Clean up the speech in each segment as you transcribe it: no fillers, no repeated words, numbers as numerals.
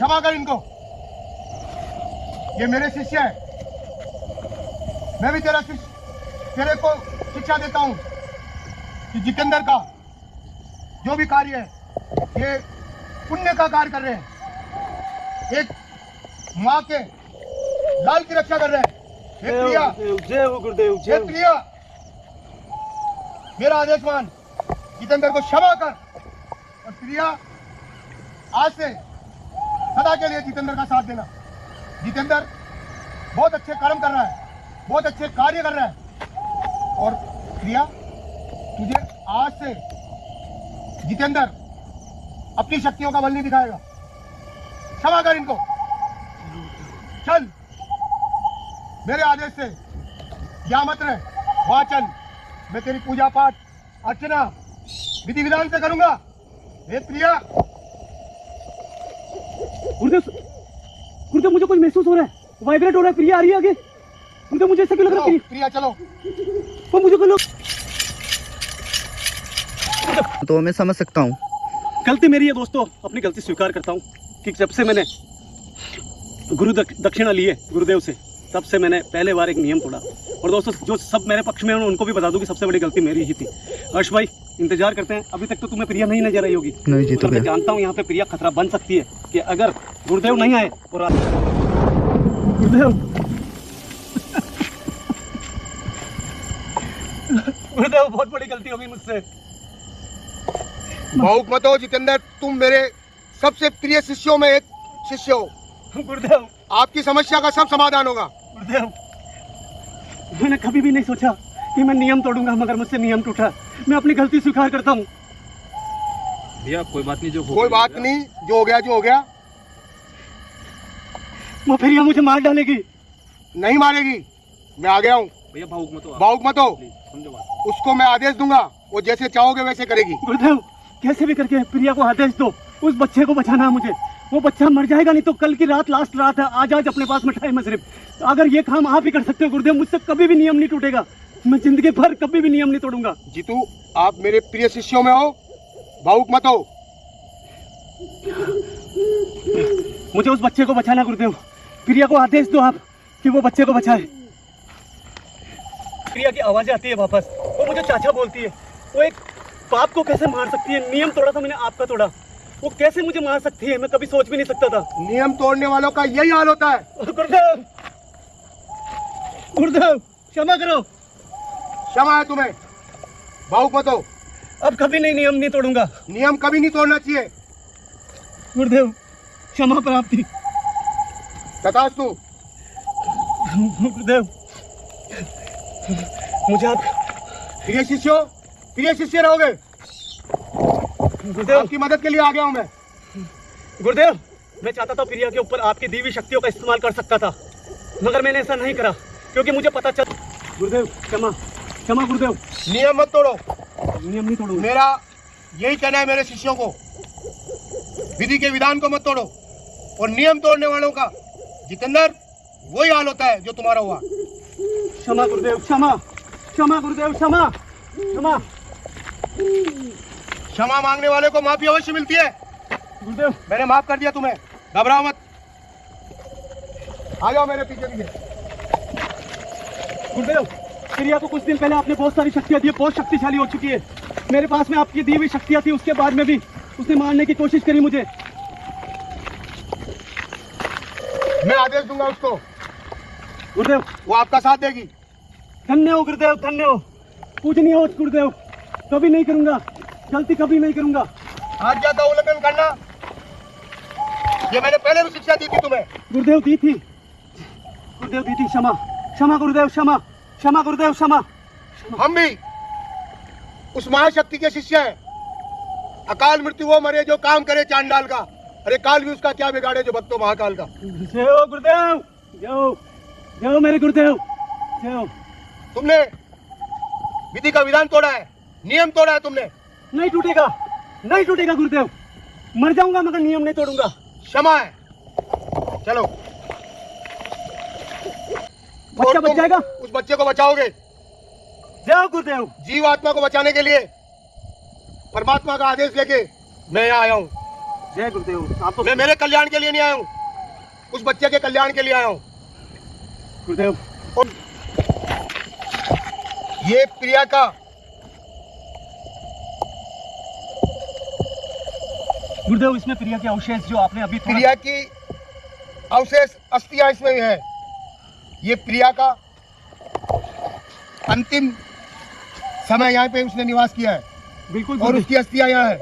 क्षमा कर इनको। ये मेरे शिष्य है, मैं भी तेरा शिष्य, तेरे को शिक्षा देता हूं कि जितेंद्र का जो भी कार्य है ये पुण्य का कार्य कर रहे हैं, एक माँ के लाल की रक्षा कर रहे हैं। हे प्रिया, जय हो गुरुदेव, हे प्रिया, मेरा आदेश मान, जितेंद्र को क्षमा कर। और प्रिया, आज से सदा के लिए जितेंद्र का साथ देना। जितेंद्र बहुत अच्छे कर्म कर रहा है, बहुत अच्छे कार्य कर रहा है। और प्रिया, तुझे आज से जितेंद्र अपनी शक्तियों का बल नहीं दिखाएगा। क्षमा कर इनको। चल, मेरे आदेश से या मत रहे, वहां चल। मैं तेरी पूजा पाठ अर्चना विधि विधान से करूंगा। हे प्रिया। गुरुदेव, मुझे कुछ महसूस हो रहा है, वाइब्रेट हो रहा है। प्रिया आ रही है आगे। गुरुदेव, मुझे ऐसा क्यों लग रहा है? प्रिया चलो। वो मुझे क्यों तो मैं समझ सकता हूँ, गलती मेरी है दोस्तों, अपनी गलती स्वीकार करता हूँ कि जब से मैंने गुरु दक्षिणा ली है गुरुदेव से, तब से मैंने पहले बार एक नियम तोड़ा। और दोस्तों, जो सब मेरे पक्ष में हैं उनको भी बता दूं कि सबसे बड़ी गलती मेरी ही थी। हर्ष भाई, इंतजार करते हैं। अभी तक तो तुम्हें प्रिया नहीं नजर आई होगी। नहीं जी, तो मैं जानता हूँ यहाँ पे प्रिया खतरा बन सकती है कि अगर गुरुदेव नहीं आए। और गुरुदेव, बहुत बड़ी गलती होगी मुझसे। भावुक मत हो जितेंद्र, तुम मेरे सबसे प्रिय शिष्यों में एक शिष्य हो। गुरुदेव, आपकी समस्या का सब समाधान होगा। गुरुदेव, मैंने कभी भी नहीं सोचा कि मैं नियम तोड़ूंगा, मगर मुझसे नियम टूटा। मैं अपनी गलती स्वीकार करता हूँ। भैया कोई बात नहीं, कोई बात नहीं, जो हो गया जो हो गया। वो प्रिया मुझे मार डालेगी। नहीं मारेगी, मैं आ गया हूँ। भैया भावुक मत हो, भावुक मत हो, समझो बात। उसको मैं आदेश दूंगा, वो जैसे चाहोगे वैसे करेगी। गुरुदेव, कैसे भी करके प्रिया को आदेश दो, उस बच्चे को बचाना है मुझे। वो बच्चा मर जाएगा, नहीं तो कल की रात लास्ट रात है। आज अपने पास में टाइम है सिर्फ। अगर ये काम आप ही कर सकते हो गुरुदेव, मुझसे कभी भी नियम नहीं टूटेगा। मैं जिंदगी भर कभी भी नियम नहीं तोड़ूंगा। जीतू, आप मेरे प्रिय शिष्यों में हो, भावुक मत हो। मुझे उस बच्चे को बचाना गुरुदेव। प्रिया को आदेश दो आप कि वो बच्चे को बचाए। प्रिया की आवाजें आती है वापस, वो मुझे चाचा बोलती है। वो एक बाप को कैसे मार सकती है? नियम तोड़ा था मैंने, आपका तोड़ा। वो कैसे मुझे मार सकती है? मैं कभी सोच भी नहीं सकता था। नियम तोड़ने वालों का यही हाल होता है। गुरुदेव, गुरुदेव, क्षमा करो। क्षमा है तुम्हें, भावुक मत हो। अब कभी नहीं, नियम नहीं तोड़ूंगा। नियम कभी नहीं तोड़ना चाहिए। गुरुदेव, क्षमा प्राप्ति। तथास्तु। गुरुदेव, मुझे आप प्रिय शिष्य रहोगे। गुरुदेव, आपकी मदद के लिए आ गया हूं मैं। गुरुदेव, मैं चाहता था प्रिया के ऊपर आपकी दी हुई शक्तियों का इस्तेमाल कर सकता था, मगर मैंने ऐसा नहीं करा क्योंकि मुझे पता चल। गुरुदेव, क्षमा क्षमा गुरुदेव। नियम मत तोड़ो। नियम नहीं तोड़ूंगा। मेरा यही कहना है मेरे शिष्यों को, विधि के विधान को मत तोड़ो। और नियम तोड़ने वालों का जितेंद्र वही हाल होता है जो तुम्हारा हुआ। क्षमा गुरुदेव, क्षमा क्षमा गुरुदेव, क्षमा क्षमा। क्षमा मांगने वाले को माफी अवश्य मिलती है। गुरुदेव, मैंने माफ कर दिया तुम्हें, घबराओ मत। आ जाओ मेरे पीछे पीछे। गुरुदेव, प्रिया को कुछ दिन पहले आपने बहुत सारी शक्तियां दी, बहुत शक्तिशाली हो चुकी है। मेरे पास में आपकी दी हुई शक्तियां थी, उसके बाद में भी उसने मारने की कोशिश करी मुझे। मैं आदेश दूंगा उसको, गुरुदेव, वो आपका साथ देगी। धन्य हो गुरुदेव, धन्य हो। पूजनीय हो गुरुदेव। कभी नहीं करूंगा, गलती कभी नहीं करूंगा। आज्ञा का उल्लंघन करना, ये मैंने पहले भी शिक्षा दी थी तुम्हें। गुरुदेव दी थी, गुरुदेव दी थी। क्षमा क्षमा गुरुदेव, क्षमा क्षमा गुरुदेव, क्षमा। हम भी उस महाशक्ति के शिष्य हैं। अकाल मृत्यु वो मरे जो काम करे चांडाल का। अरे काल भी उसका क्या बिगाड़े जो भक्तो महाकाल का। जय हो गुरुदेव, जय हो, जय हो मेरे गुरुदेव, जय हो। तुमने विधि का विधान तोड़ा है, नियम तोड़ा है तुमने। नहीं टूटेगा, नहीं टूटेगा गुरुदेव। मर जाऊंगा मगर नियम नहीं तोड़ूंगा। क्षमा है। चलो, बच्चा बच जाएगा। उस बच्चे को बचाओगे। जय हो गुरुदेव। जीव आत्मा को बचाने के लिए परमात्मा का आदेश लेके मैं यहाँ आया हूँ। जय गुरुदेव। आप तो मैं मेरे कल्याण के लिए नहीं आया हूँ, उस बच्चे के कल्याण के लिए आया हूँ। गुरुदेव, और ये प्रिया का गुरुदेव, इसमें प्रिया के अवशेष जो आपने अभी थोड़ा- प्रिया की अवशेष अस्थियां इसमें है। ये प्रिया का अंतिम समय यहाँ पे उसने निवास किया है बिल्कुल और गुरुदेव। उसकी अस्थियां यहाँ है।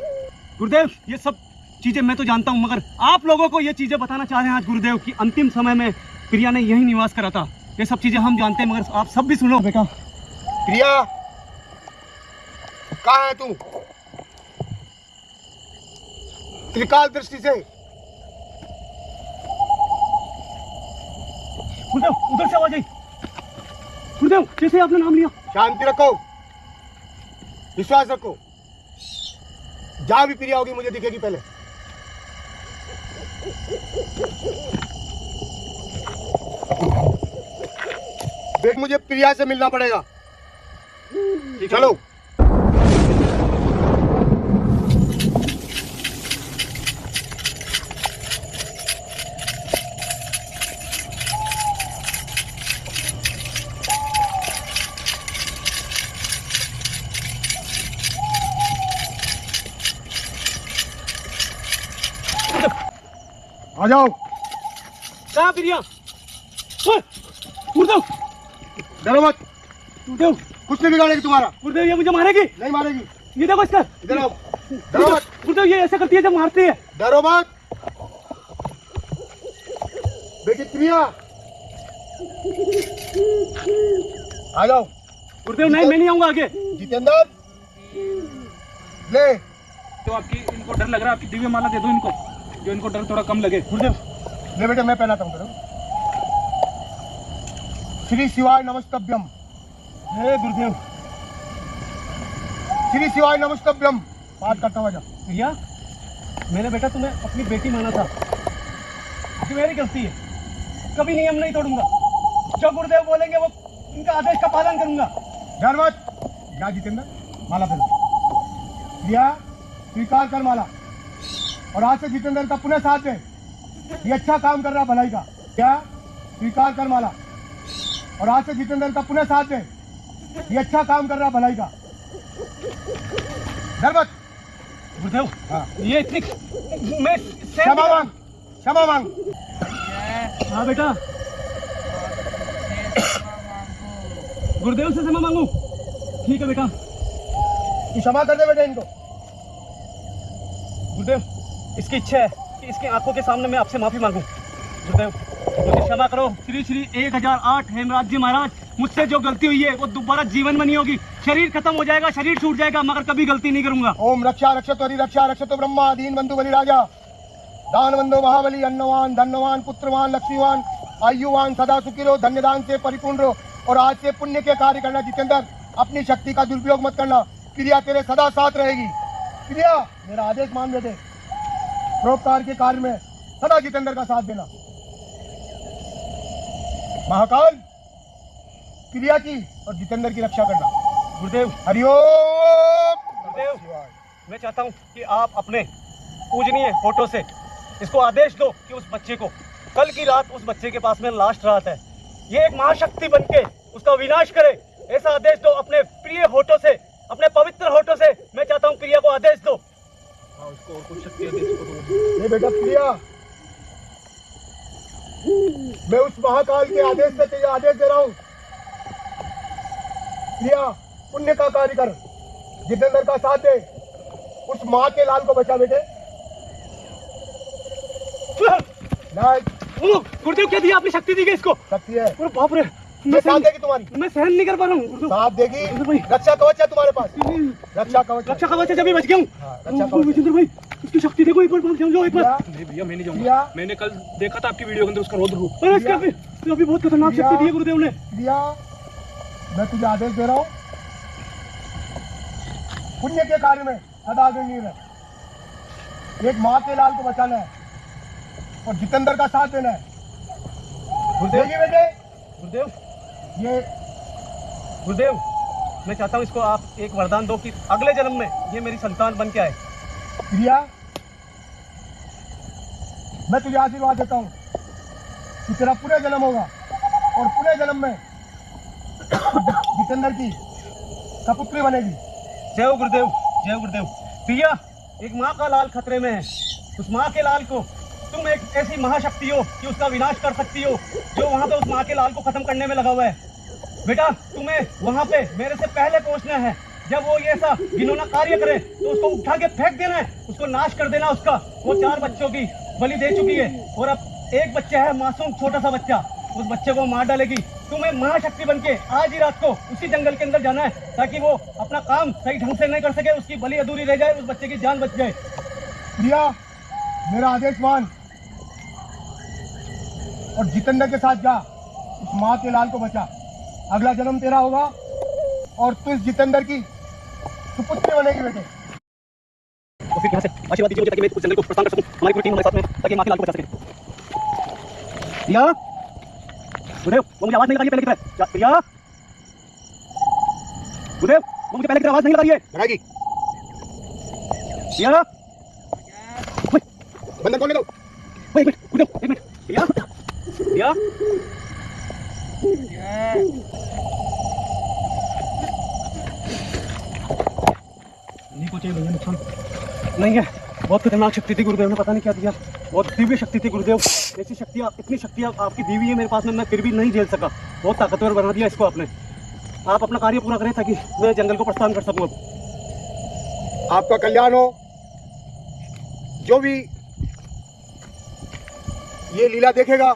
गुरुदेव, ये सब चीजें मैं तो जानता हूँ, मगर आप लोगों को ये चीजें बताना चाह रहे हैं आज गुरुदेव कि अंतिम समय में प्रिया ने यही निवास करा था। ये सब चीजें हम जानते हैं, मगर आप सब भी सुनो बेटा। प्रिया कहाँ है तू? त्रिकाल दृष्टि से गुरुदेव, उधर से आवाज आई। गुरुदेव, जैसे आपने नाम लिया। शांति रखो, विश्वास रखो। जहां भी प्रिया होगी मुझे दिखेगी पहले। देख, मुझे प्रिया से मिलना पड़ेगा। चलो। आ जाओ। कहाँ प्रिया? ओए, गुरुदेव, डरो मत, गुरुदेव, कुछ नहीं बिगाड़ेगी तुम्हारा। गुरुदेव, ये मुझे मारेगी। नहीं मारेगी। ये देखो इसका। इधर आओ। डरो मत, गुरुदेव, ये ऐसे करती है जब मारती है। डरो मत। बेटी प्रिया, आ जाओ। गुरुदेव, नहीं, मैं नहीं आऊंगा आगे। जितेंद्र, ले। तो आपकी इनको डर लग रहा है, आपकी दिव्य माला दे दो इनको, जो इनको डर थोड़ा कम लगे। गुरुदेव, ले बेटे, मैं पहनाता हूँ। श्री शिवाय नमस्तभ्यम। हे गुरुदेव। श्री शिवाय नमस्तभ्यम पाठ करता हुआ जा। प्रिया, मैंने बेटा तुम्हें अपनी बेटी माना था, कि मेरी गलती है। कभी नियम नहीं तोड़ूंगा। जो गुरुदेव बोलेंगे वो उनका आदेश का पालन करूंगा। डर मत। जा जितेंद्र, माला पहना। प्रिया, स्वीकार कर माला, और आज से जितेंद्र का पुनः साथ दे। ये अच्छा काम कर रहा भलाई का। क्या? स्वीकार कर माला, और आज से जितेंद्र का पुनः साथ दे। ये अच्छा काम कर रहा भलाई का। डर मत। गुरुदेव, हाँ, ये इतनी मैं क्षमा मांग, क्षमा मांग। हाँ बेटा, गुरुदेव से क्षमा मांगू। ठीक है बेटा। तू क्षमा कर दे बेटे इनको। गुरुदेव, इसकी इच्छा है कि इसकी आंखों के सामने मैं आपसे माफी मांगू। गुरुदेव, मुझे क्षमा करो। श्री श्री 1008 हेमराज जी महाराज, मुझसे जो गलती हुई है वो दोबारा जीवन में नहीं होगी। शरीर खत्म हो जाएगा, शरीर छूट जाएगा, मगर कभी गलती नहीं करूंगा। ओम रक्षा रक्षतो हरि रक्षा रक्षतो ब्रह्मा दीन बंधु बलि राजा दान बंधु महाबली अन्नवान धन्यवान पुत्रवान लक्ष्मीवान आयुवान सदा सुखी रहो, धन्यदान से परिपूर्ण रहो। और आज से पुण्य के कार्य करना जितेंद्र, अपनी शक्ति का दुरुपयोग मत करना। प्रिया तेरे सदा साथ रहेगी। प्रिया, मेरा आदेश मान बेटे, परोपकार के कार्य में सदा जितेंद्र का साथ देना। महाकाल, प्रिया की और जितेंद्र की रक्षा करना। गुरुदेव, हरिओम। गुरुदेव, मैं चाहता हूँ कि आप अपने पूजनीय फोटो से इसको आदेश दो कि उस बच्चे को, कल की रात उस बच्चे के पास में लास्ट रात है, ये एक महाशक्ति बनके उसका विनाश करे। ऐसा आदेश दो अपने प्रिय होठों से, अपने पवित्र होठों से। मैं चाहता हूँ प्रिया को आदेश दो। हाँ, उसको और कुछ शक्ति दे इसको तो। ये बेटा प्रिया, मैं उस महाकाल के आदेश से तुझे आदेश दे रहा हूं। प्रिया, पुण्य का कार्य कर, जितेंद्र का साथ दे, उस माँ के लाल को बचा बेटे। नहीं, गुरुदेव, क्या दिया आपने? शक्ति दी गई इसको? शक्ति है, अरे बाप रे, ये साथ देगी तुम्हारी, मैं सहन नहीं कर पा रहा हूँ गुरुदेव। साथ देगी। गुरुदेव भाई, रक्षा कवच है तुम्हारे पास, रक्षा कवच है। रक्षा कवच से जब भी बच गया हूँ। हाँ, रक्षा कवच है। विजेंद्र भाई, उसकी शक्ति देखो एक बार, जाओ एक बार। प्रिया, नहीं भैया, मैं नहीं प्रिया। जाऊंगा। मैंने कल देखा था आपकी वीडियो के अंदर उसका रौद्र रूप। अरे इसका अभी बहुत खतरनाक प्रिया। शक्ति दी है गुरुदेव ने। प्रिया, मैं तुझे आदेश दे रहा हूं, पुण्य के कार्य में सदा अग्रणी रह। एक माँ के लाल को बचाना है और जितेंद्र का साथ देना है। गुरुदेव, देखिए बेटे, गुरुदेव, ये गुरुदेव, मैं चाहता हूँ इसको आप एक वरदान दो कि अगले जन्म में ये मेरी संतान बन के आए। प्रिया, मैं तुझे आशीर्वाद देता हूँ कि तेरा पूरे जन्म होगा और पूरे जन्म में जितेंद्र की सपुत्री बनेगी। जय हो गुरुदेव, जय हो गुरुदेव। प्रिया, एक माँ का लाल खतरे में है। उस माँ के लाल को तुम एक ऐसी महाशक्ति हो कि उसका विनाश कर सकती हो, जो वहाँ पे उस माँ के लाल को खत्म करने में लगा हुआ है। बेटा, तुम्हें वहाँ पे मेरे से पहले पहुँचना है। जब वो ये ऐसा घिनौना कार्य करे तो उसको उठा के फेंक देना है, उसको नाश कर देना उसका। वो 4 बच्चों की बलि दे चुकी है और अब एक बच्चा है, मासूम छोटा सा बच्चा, उस बच्चे को मार डालेगी। तुम्हें महाशक्ति बनके आज ही रात को उसी जंगल के अंदर जाना है, ताकि वो अपना काम सही ढंग से नहीं कर सके, उसकी बलि अधूरी रह जाए, उस बच्चे की जान बच जाए। प्रिया, मेरा आदेश मान और जितेंद्र के साथ जा, उस माँ के लाल को बचा। अगला जन्म तेरा होगा और तू इस जितेंद्र की सुपुत्री बनेगी बेटे। तो फिर यहाँ से आशीर्वाद दीजिए मुझे, ताकि मैं उस जंगल को प्रस्थान कर सकूं, हमारी पूरी टीम हमारे साथ में, ताकि माँ के लाल को बचा सके। प्रिया, गुरुदेव, वो मुझे आवाज नहीं लगा रही है पहले की तरह। प्रिया, गुरुदेव, वो मुझे पहले की तरह आवाज नहीं लगा रही है। लगाएगी। प्रिया, बंधन खोल दो। एक मिनट गुरुदेव, एक मिनट। प्रिया, प्रिया, नहीं पहुंचे भैया, नुकसान नहीं है। बहुत खतरनाक शक्ति थी गुरुदेव ने, पता नहीं क्या दिया। बहुत दिव्य शक्ति थी गुरुदेव। ऐसी शक्तियाँ, इतनी शक्तियाँ आपकी दी हुई है मेरे पास में, मैं फिर भी नहीं झेल सका। बहुत ताकतवर बना दिया इसको आपने। आप अपना कार्य पूरा करें ताकि मैं जंगल को प्रस्थान कर सकूं। अब आपका कल्याण हो। जो भी ये लीला देखेगा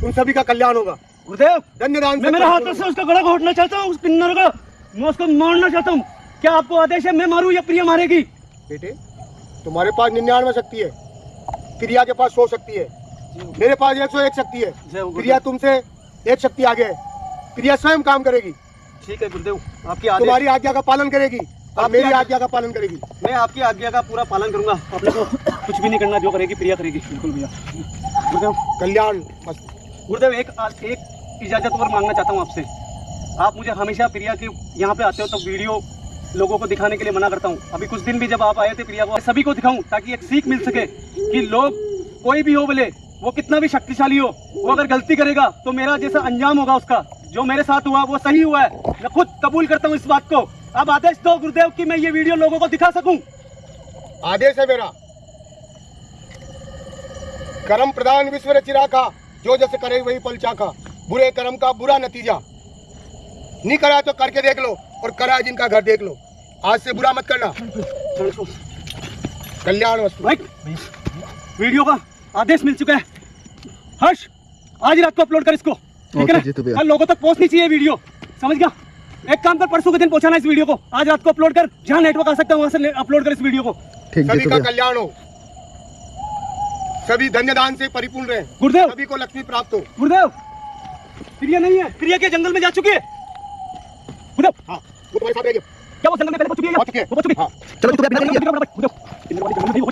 उन सभी का कल्याण होगा। गुरुदेव, धन्यवाद। मैं मेरे हाथों से उसका गला घोटना चाहता हूँ, उस किन्नर का। मैं उसको मारना चाहता हूँ। क्या आपको आदेश है मैं मारूं या प्रिया मारेगी? बेटे, तुम्हारे पास 99 शक्ति है, प्रिया के पास 100 शक्ति है, मेरे पास 101 शक्ति है। प्रिया तुमसे 1 शक्ति आगे है। प्रिया स्वयं काम करेगी। ठीक है गुरुदेव, आपकी आदेश। तुम्हारी आज्ञा का पालन करेगी और मेरी आज्ञा का पालन करेगी। मैं आपकी आज्ञा का पूरा पालन करूंगा। आपने को कुछ भी नहीं करना, जो करेगी प्रिया करेगी। बिल्कुल भैया। गुरुदेव, कल्याण। गुरुदेव, एक इजाजत और मांगना चाहता हूँ आपसे। आप मुझे हमेशा प्रिया की यहाँ पे आते हो तो वीडियो लोगों को दिखाने के लिए मना करता हूँ। अभी कुछ दिन भी जब आप आए थे प्रिया को, सभी को दिखाऊं, ताकि एक सीख मिल सके कि लोग कोई भी हो, बोले वो कितना भी शक्तिशाली हो, वो अगर गलती करेगा तो मेरा जैसा अंजाम होगा उसका। जो मेरे साथ हुआ वो सही हुआ है, मैं खुद कबूल करता हूँ इस बात को। अब आदेश दो गुरुदेव कि मैं ये वीडियो लोगों को दिखा सकूं। आदेश है मेरा। कर्म प्रधान विश्व रचिरा का, जो जैसे करे वही पल चाखा। बुरे कर्म का बुरा नतीजा। नहीं करा तो करके देख लो, और करा जिनका घर देख लो। आज से बुरा मत करना। कल्याण वस्तु। वीडियो का आदेश मिल चुका है। हर्ष, आज रात को अपलोड कर इसको, ठीक है ना? कल लोगों तक पहुंचनी चाहिए वीडियो, समझ गया? एक काम कर, परसों के दिन पहुंचाना इस वीडियो को। आज रात को अपलोड कर, जहां नेटवर्क आ सकता है वहां से अपलोड कर इस वीडियो को। सभी का कल्याण हो, सभी धन्य दान से परिपूर्ण रहे गुरुदेव। सभी को लक्ष्मी प्राप्त हो। गुरुदेव, प्रिया नहीं है, प्रिया के जंगल में जा चुकी है गुरुदेव। हाँ, वो तुम्हारे साथ रहेगी। क्या वो जंगल में पहले पहुंच चुकी है? पहुंच चुकी है। वो पहुंच चुकी है। चलो गुरुदेव, जंगल में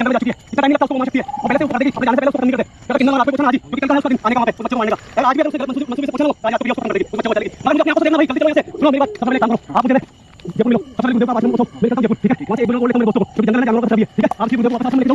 जा चुकी है। इतना टाइम लगता है उसको, मार सकती है। वो पहले से उठा देगी, अपने जाने से पहले उसको खत्म नहीं करते। अगर किन्नर रात को पहुंचना आज ही, क्योंकि कल का है उसका दिन आने का, वहां पे बच्चे को मारने का। अगर आज भी अगर उसे गलत मंसूबे से पहुंचना हो, आज आपको प्रिया उसको खत्म कर देगी, उस बच्चे को बचा लेगी। मगर मुझे अपनी आंखों से देखना भाई, जल्दी करो यहाँ से। सुनो मेरी बात, सबसे पहले काम करो, आप मुझे जयपुर मिलो। सबसे पहले गुरुदेव का आश्रम में पहुंचो, मैं करता हूं जयपुर, ठीक है? वहां से एक बुजुर्ग को लेकर मेरे दोस्तों को, क्योंकि जंगल में जानवरों का सभी है, ठीक है? आप गुरुदेव को अपना आश्रम लेके जाओ,